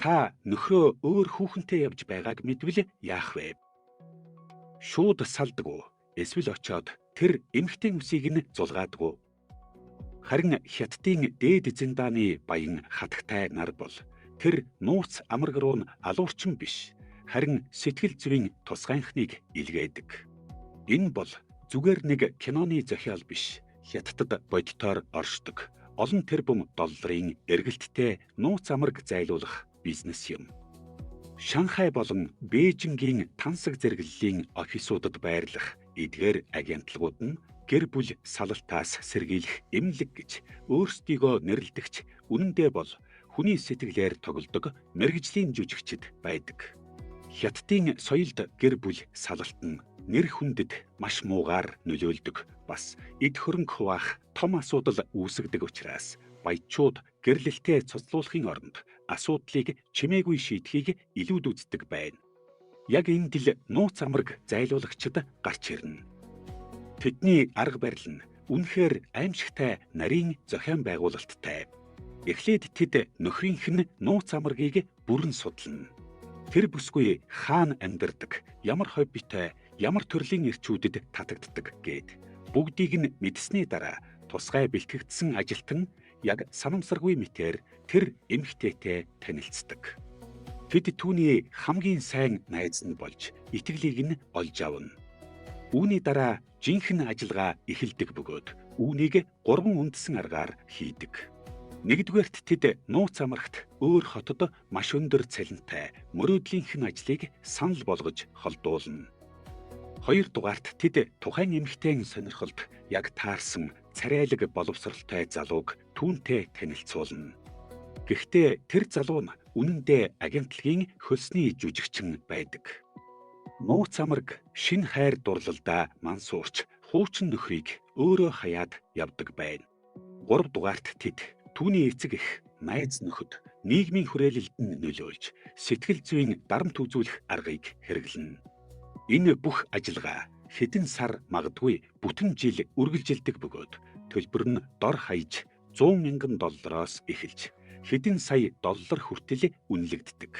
Та нөхрөө өөр хүүхэнтэй явж байгааг мэдвэл яах вэ? Шууд салдаг уу? Эсвэл очиод тэр эмэгтэй үсийг нь зулгаадаг уу? Харин хятадын дээд зэндааны баян хатагтай нар бол тэр нууц амраг руу нь алуурчин биш, харин сэтгэл зүйн тусгайнхныг илгээдэг. Энэ бол зүгээр нэг киноны зохиол биш. Хятадд бодитоор оршдог олон тэрбум долларын эргэлттэй нууц амраг зайлуулах бизнес юм. Шанхай болон Бээжингийн тансаг зэрэглэлийн офисуудад байрлах эдгээр агентлагууд нь гэр бүл салалтаас сэргийлэх эмнэлэг гэж өөрсдийгөө нэрлэдэгч үнэндээ бол хүний сэтгэлээр тоглодог мэргэжлийн жүжигчид байдаг. Хятадын соёлд гэр бүл салалт нь нэр хүндэд маш муугаар нөлөөлдөг, бас эд хөрөнгө хуваах том асуудал үүсгдэг учраас баячууд гэрлэлтээ цуцлуулахын оронд асуудлыг чимээгүй шийдэхийг илүүд үздэг байна. Яг энэ дэл нууц амраг зайлуулагчид гарч ирнэ. Тэдний арга барил нь үнэхээр аимшигтай нарийн зохион байгуулалттай. Эхлээд тэд нөхрийнх нь нууц амрагийг бүрэн судална. Тэр бүсгүй хаана амьдардаг, ямар хоббитой, ямар төрлийн эрчүүдэд татагддаг гэд бүгдийг нь мэдсэний дараа тусгай бэлтгэгдсэн ажилтан яг санамсаргүй мэтээр тэр эмэгтэйтэй танилцдаг. Тэд түүний хамгийн сайн найз нь болж итгэлийг нь олж авна. Үүний дараа жинхэнэ ажиллагаа эхэлдэг бөгөөд үүнийг 3 үндсэн аргаар хийдэг. Нэгдүгээрт тэд нууц амрагт өөр хотод маш өндөр цалинтай мөрөөдлийнхэн ажлыг санал болгож холдуулна. Хоёрдугаарт тэд тухайн эмэгтэйн сонирхолд яг таарсан царайлаг боловсралтай залууг түүнтэй танилцуулна. Гэхдээ тэр залуу нь үнэндээ агентлагийн хөлсний жүжигчин байдаг. Нууц амраг шинэ хайр дурлалдаа мансуурч хуучин нөхрийг өөрөө хаяад явдаг байна. 3 дугаарт тэд түүний эцэг эх, найз нөхөд нийгмийн хүрээлэлд нь нөлөөлж сэтгэл зүйн дарамт үзүүлэх аргыг хэрэглэнэ. Энэ бүх ажиллагаа хэдэн сар, магадгүй бүтэн жил үргэлжилдэг бөгөөд төлбөр нь дор хаяж $100,000 эхэлж хэдэн сая доллар хүртэл үнэлэгддэг.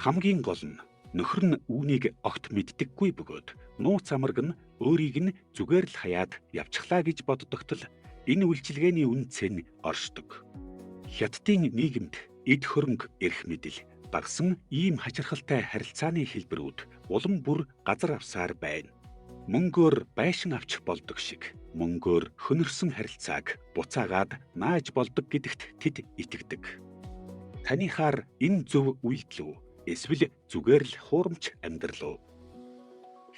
Хамгийн гол нь нөхөр нь үүнийг огт мэддэггүй бөгөөд нууц амраг нь өөрийг нь зүгээр л хаяад явчихлаа гэж боддогт л энэ үйлчилгээний үнцээ нь оршдог. Хятадын нийгэмд эд хөрөнгө эрх мэдэл дагсан ийм хачирхалтай харилцааны хэлбэрүүд улам бүр газар авсаар байна. Мөнгөөр байшин авч болдог шиг мөнгөөр хөнөрсөн харилцааг буцаагаад нааж болдог гэдэгт тэд итгэдэг. Танихаар энэ зөв үйлдэл үү? Эсвэл зүгээр л хуурамч амьдрал уу?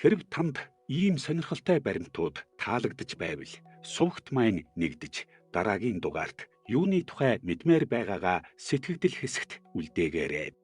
Хэрв танд ийм сонирхолтой баримтууд таалагдж байвал сувагт маань нэгдэж дараагийн дугаарт юуны тухай мэдмээр байгаагаа сэтгэгдэл хэсэгт үлдээгээрэй.